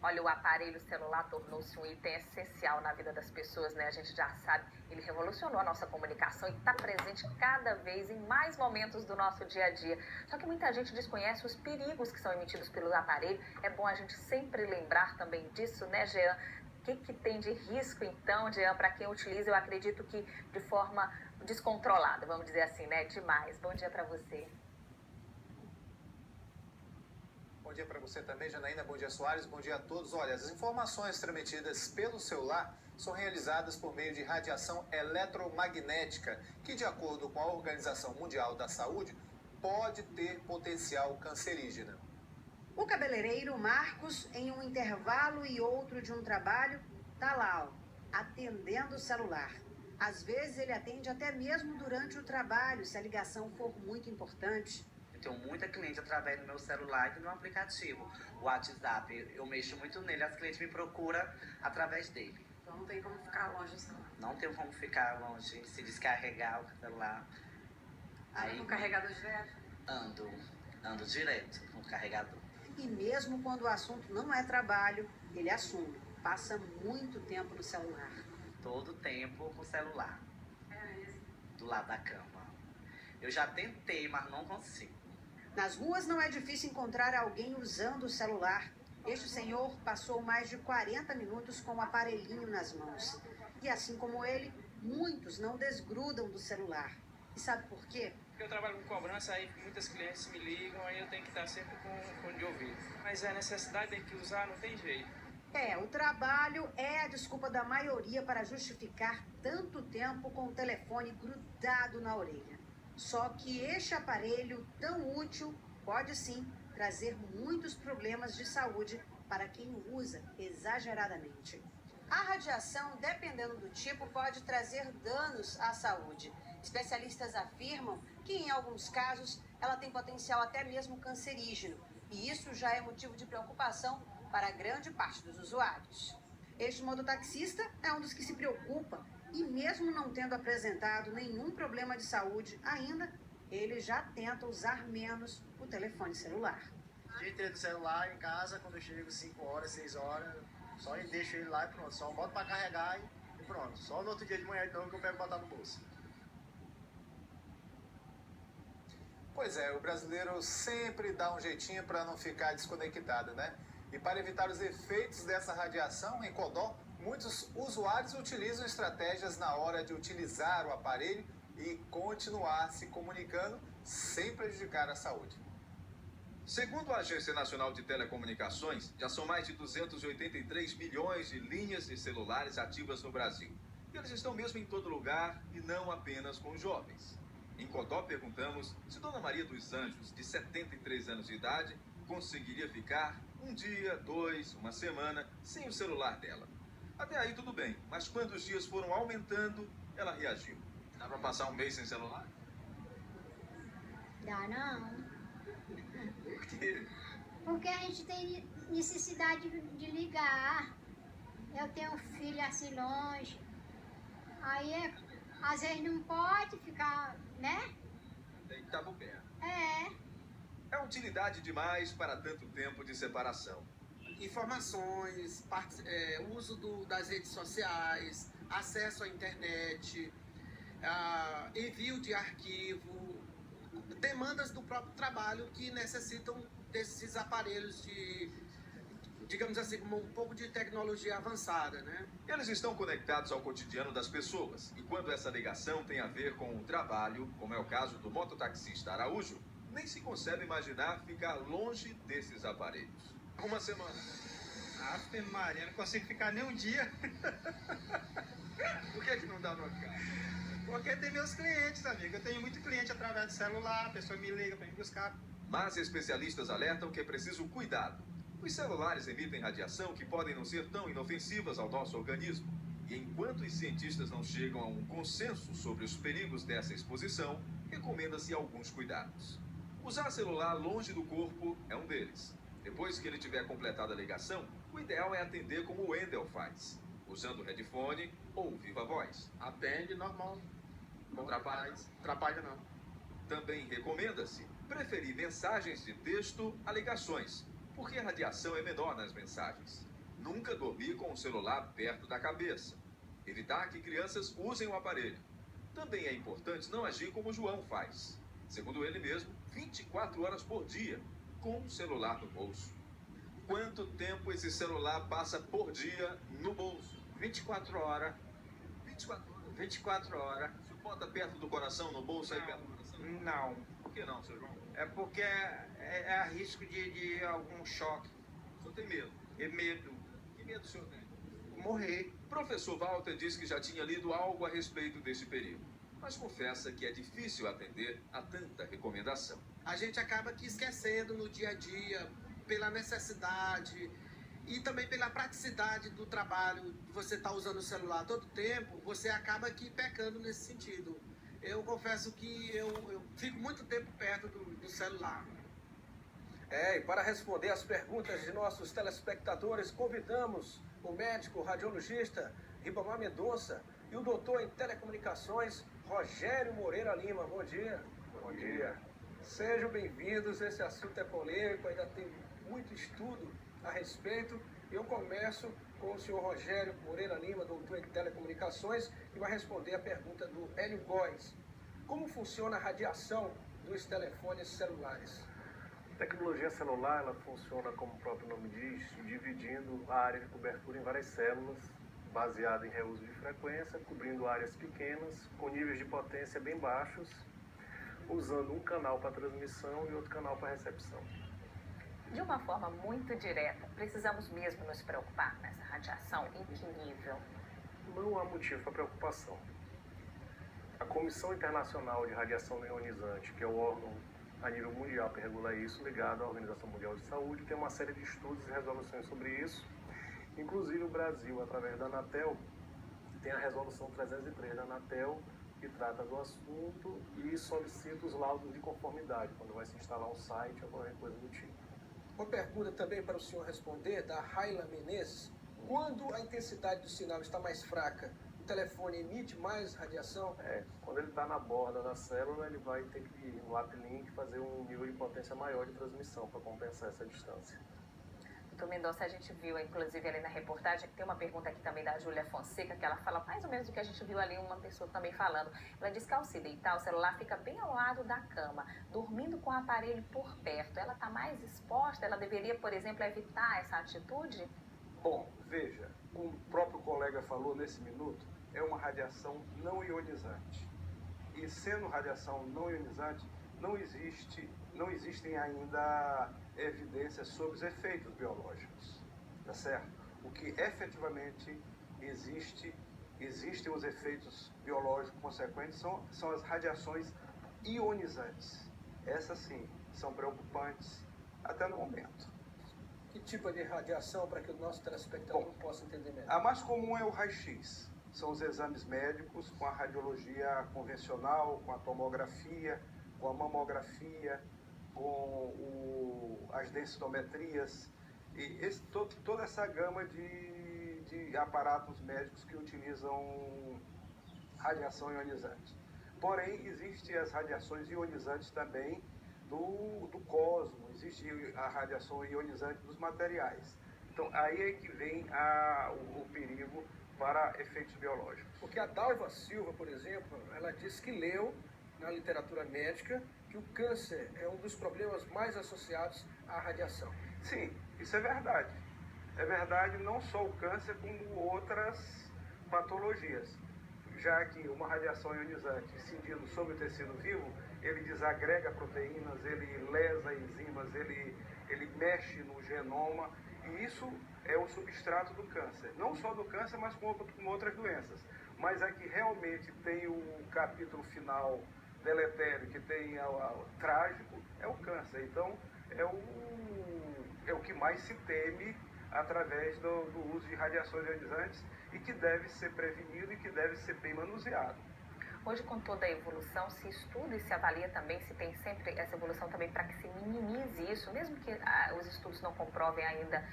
Olha, o aparelho celular tornou-se um item essencial na vida das pessoas, né? A gente já sabe, ele revolucionou a nossa comunicação e está presente cada vez em mais momentos do nosso dia a dia. Só que muita gente desconhece os perigos que são emitidos pelo aparelho. É bom a gente sempre lembrar também disso, né, Jean? O que tem de risco, então, Jean, para quem utiliza? Eu acredito que de forma descontrolada, vamos dizer assim, né? Demais. Bom dia para você. Bom dia para você também, Janaína. Bom dia, Soares. Bom dia a todos. Olha, as informações transmitidas pelo celular são realizadas por meio de radiação eletromagnética, que, de acordo com a Organização Mundial da Saúde, pode ter potencial cancerígeno. O cabeleireiro Marcos, em um intervalo e outro de um trabalho, tá lá, ó, atendendo o celular. Às vezes ele atende até mesmo durante o trabalho, se a ligação for muito importante. Eu tenho muita cliente através do meu celular e do meu aplicativo. O WhatsApp, eu mexo muito nele, as clientes me procuram através dele. Então não tem como ficar longe do celular. Não tem como ficar longe, se descarregar o celular. Aí com o carregador direto? Ando direto com o carregador. E mesmo quando o assunto não é trabalho, ele assume. Passa muito tempo no celular. Todo tempo com o celular. Do lado da cama. Eu já tentei, mas não consigo. Nas ruas não é difícil encontrar alguém usando o celular. Este senhor passou mais de 40 minutos com o aparelhinho nas mãos. E assim como ele, muitos não desgrudam do celular. E sabe por quê? Eu trabalho com cobrança, aí muitas clientes me ligam, aí eu tenho que estar sempre com fone de ouvido. Mas é necessidade, tem que usar, não tem jeito. O trabalho é a desculpa da maioria para justificar tanto tempo com o telefone grudado na orelha. Só que este aparelho tão útil pode sim trazer muitos problemas de saúde para quem o usa exageradamente. A radiação, dependendo do tipo, pode trazer danos à saúde. Especialistas afirmam que, em alguns casos, ela tem potencial até mesmo cancerígeno. E isso já é motivo de preocupação para grande parte dos usuários. Este mototaxista é um dos que se preocupa e, mesmo não tendo apresentado nenhum problema de saúde ainda, ele já tenta usar menos o telefone celular. A gente tem o celular em casa, quando eu chego 5 horas, 6 horas, só deixo ele lá e pronto. Só boto para carregar e pronto. Só no outro dia de manhã de novo que eu pego e botar no bolso. Pois é, o brasileiro sempre dá um jeitinho para não ficar desconectado, né? E para evitar os efeitos dessa radiação, em Codó, muitos usuários utilizam estratégias na hora de utilizar o aparelho e continuar se comunicando sem prejudicar a saúde. Segundo a Agência Nacional de Telecomunicações, já são mais de 283 milhões de linhas de celulares ativas no Brasil. E eles estão mesmo em todo lugar e não apenas com jovens. Em Codó perguntamos se Dona Maria dos Anjos, de 73 anos de idade, conseguiria ficar um dia, 2, uma semana sem o celular dela. Até aí tudo bem, mas quando os dias foram aumentando, ela reagiu. Dá pra passar um mês sem celular? Dá não. Por quê? Porque a gente tem necessidade de ligar. Eu tenho um filho assim longe. Aí às vezes não pode ficar, né? Tem que estar por perto. É. É utilidade demais para tanto tempo de separação. Informações, uso das redes sociais, acesso à internet, envio de arquivo, demandas do próprio trabalho que necessitam desses aparelhos de, digamos assim, como um pouco de tecnologia avançada, né? Eles estão conectados ao cotidiano das pessoas. E quando essa ligação tem a ver com o trabalho, como é o caso do mototaxista Araújo, nem se concebe imaginar ficar longe desses aparelhos. Uma semana. Ave Maria, não consigo ficar nem um dia. Por que não dá no carro? Porque tem meus clientes, amigo. Eu tenho muito cliente através do celular, a pessoa me liga para me buscar. Mas especialistas alertam que é preciso cuidado. Os celulares emitem radiação que podem não ser tão inofensivas ao nosso organismo. E enquanto os cientistas não chegam a um consenso sobre os perigos dessa exposição, recomenda-se alguns cuidados. Usar celular longe do corpo é um deles. Depois que ele tiver completado a ligação, o ideal é atender como o Wendel faz, usando headphone ou viva voz. Atende normal. Não atrapalha? Atrapalha não. Também recomenda-se preferir mensagens de texto a ligações, porque a radiação é menor nas mensagens. Nunca dormir com o celular perto da cabeça. Evitar que crianças usem o aparelho. Também é importante não agir como o João faz. Segundo ele mesmo, 24 horas por dia, com o celular no bolso. Quanto tempo esse celular passa por dia no bolso? 24 horas. 24 horas? 24 horas. Você bota perto do coração, no bolso, aí perto do coração? Não. Por que não, seu João? É porque é a risco de algum choque. O senhor tem medo? E medo. Que medo o senhor tem? Morrer. Professor Walter disse que já tinha lido algo a respeito desse perigo, mas confessa que é difícil atender a tanta recomendação. A gente acaba aqui esquecendo no dia a dia, pela necessidade e também pela praticidade do trabalho, de você estar usando o celular todo tempo, você acaba aqui pecando nesse sentido. Eu confesso que eu fico muito tempo perto do celular. E para responder às perguntas de nossos telespectadores, convidamos o médico radiologista Ribamar Mendonça e o doutor em telecomunicações Rogério Moreira Lima. Bom dia. Bom dia. Sejam bem-vindos, esse assunto é polêmico, ainda tem muito estudo a respeito. Eu começo com o senhor Rogério Moreira Lima, doutor em telecomunicações, que vai responder a pergunta do Hélio Góes. Como funciona a radiação dos telefones celulares? A tecnologia celular, ela funciona, como o próprio nome diz, dividindo a área de cobertura em várias células, baseada em reuso de frequência, cobrindo áreas pequenas, com níveis de potência bem baixos, usando um canal para transmissão e outro canal para recepção. De uma forma muito direta, precisamos mesmo nos preocupar nessa radiação? Em que nível? Não há motivo para preocupação. A Comissão Internacional de Radiação Não Ionizante, que é o órgão a nível mundial que regula isso, ligado à Organização Mundial de Saúde, tem uma série de estudos e resoluções sobre isso. Inclusive o Brasil, através da Anatel, tem a resolução 303 da Anatel, que trata do assunto e solicita os laudos de conformidade, quando vai se instalar um site ou qualquer coisa do tipo. Uma pergunta também para o senhor responder, da Raila Menezes. Quando a intensidade do sinal está mais fraca, o telefone emite mais radiação? Quando ele está na borda da célula, ele vai ter que, no uplink, fazer um nível de potência maior de transmissão para compensar essa distância. Doutor Mendonça, a gente viu, inclusive, ali na reportagem, que tem uma pergunta aqui também da Júlia Fonseca, que ela fala mais ou menos o que a gente viu ali, uma pessoa também falando. Ela diz que ao se deitar, o celular fica bem ao lado da cama, dormindo com o aparelho por perto. Ela está mais exposta? Ela deveria, por exemplo, evitar essa atitude? Bom, veja, como o próprio colega falou nesse minuto, é uma radiação não ionizante. E sendo radiação não ionizante, não existem ainda evidências sobre os efeitos biológicos, tá certo? O que efetivamente existem os efeitos biológicos consequentes são as radiações ionizantes. Essas sim, são preocupantes até no momento. Que tipo de radiação, para que o nosso telespectador possa entender melhor? A mais comum é o raio-x. São os exames médicos com a radiologia convencional, com a tomografia, com a mamografia, com as densitometrias, e toda essa gama de aparatos médicos que utilizam radiação ionizante. Porém, existem as radiações ionizantes também do cosmos, existe a radiação ionizante dos materiais. Então, aí é que vem o perigo para efeitos biológicos. Porque a Dalva Silva, por exemplo, ela disse que leu na literatura médica que o câncer é um dos problemas mais associados à radiação. Sim, isso é verdade. É verdade não só o câncer, como outras patologias. Já que uma radiação ionizante incidindo sobre o tecido vivo, ele desagrega proteínas, ele lesa enzimas, ele mexe no genoma, e isso é o substrato do câncer. Não só do câncer, mas com outras doenças. Mas a que realmente tem o capítulo final deletério, que tem o trágico, é o câncer. Então, é o que mais se teme através do uso de radiações ionizantes e que deve ser prevenido e que deve ser bem manuseado. Hoje, com toda a evolução, se estuda e se avalia também, se tem sempre essa evolução também para que se minimize isso, mesmo que os estudos não comprovem ainda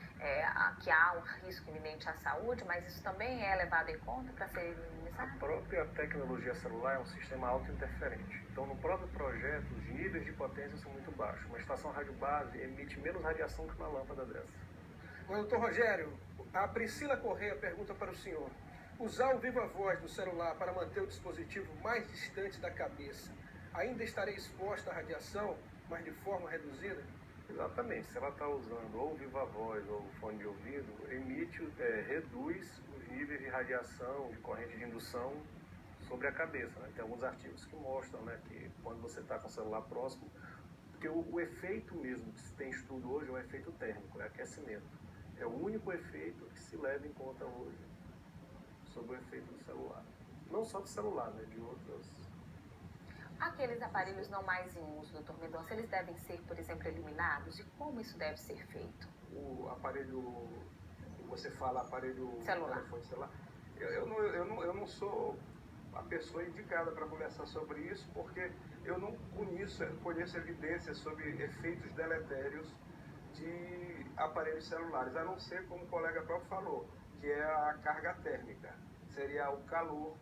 que há um risco iminente à saúde, mas isso também é levado em conta para ser minimizado? A própria tecnologia celular é um sistema autointerferente. Então, no próprio projeto, os níveis de potência são muito baixos. Uma estação rádio base emite menos radiação que uma lâmpada dessa. Doutor Rogério, a Priscila Correia pergunta para o senhor: usar o viva voz do celular para manter o dispositivo mais distante da cabeça, ainda estarei exposta à radiação, mas de forma reduzida? Exatamente. Se ela está usando ou o viva voz ou o fone de ouvido, reduz os níveis de radiação, de corrente de indução sobre a cabeça, né? Tem alguns artigos que mostram, né, que quando você está com o celular próximo, porque o efeito mesmo que se tem estudo hoje é o efeito térmico, é aquecimento. É o único efeito que se leva em conta hoje sobre o efeito do celular. Não só do celular, né, de outras. Aqueles aparelhos não mais em uso, doutor Mendonça, eles devem ser, por exemplo, eliminados? E como isso deve ser feito? O aparelho, você fala aparelho celular. Telefone celular, eu não sou a pessoa indicada para conversar sobre isso, porque eu não conheço evidências sobre efeitos deletérios de aparelhos celulares, a não ser, como o colega próprio falou, que é a carga térmica, seria o calor,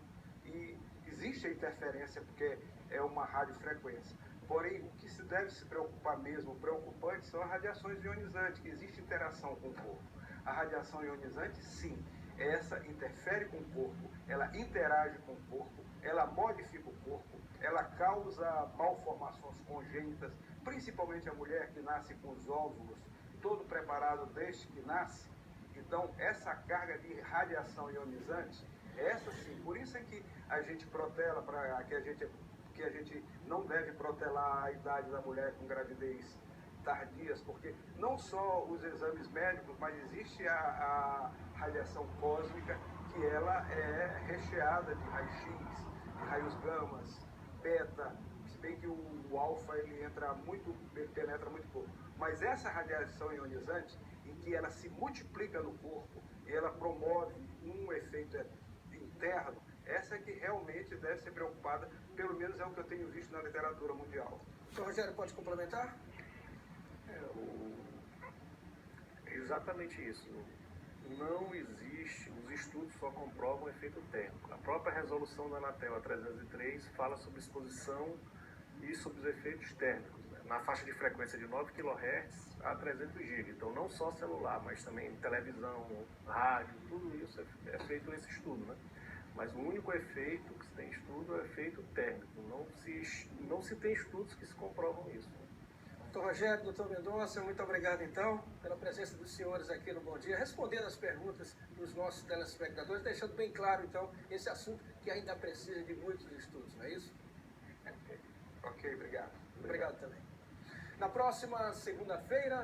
e existe a interferência, porque é uma radiofrequência. Porém, o que se deve se preocupar mesmo, preocupante, são as radiações ionizantes, que existe interação com o corpo. A radiação ionizante, sim, essa interfere com o corpo, ela interage com o corpo, ela modifica o corpo, ela causa malformações congênitas, principalmente a mulher que nasce com os óvulos todo preparado desde que nasce. Então, essa carga de radiação ionizante, essa sim, por isso é que a gente protela, que a gente não deve protelar a idade da mulher com gravidez tardias, porque não só os exames médicos, mas existe a radiação cósmica, que ela é recheada de raio-x, de raios gamas, beta, se bem que o alfa ele penetra muito pouco. Mas essa radiação ionizante, em que ela se multiplica no corpo e ela promove um efeito interno, essa é que realmente deve ser preocupada, pelo menos é o que eu tenho visto na literatura mundial. Sr. Rogério, pode complementar? Exatamente isso. Não existe, os estudos só comprovam o efeito térmico. A própria resolução da Anatel 303 fala sobre exposição e sobre os efeitos térmicos, né? Na faixa de frequência de 9 kHz a 300 GB. Então, não só celular, mas também televisão, rádio, tudo isso é feito nesse estudo, né? Mas o único efeito que se tem estudo é o efeito térmico. Não se tem estudos que se comprovam isso. Doutor Rogério, doutor Mendonça, muito obrigado então pela presença dos senhores aqui no Bom Dia, respondendo as perguntas dos nossos telespectadores, deixando bem claro então esse assunto que ainda precisa de muitos estudos, não é isso? Ok, obrigado. Obrigado também. Na próxima segunda-feira,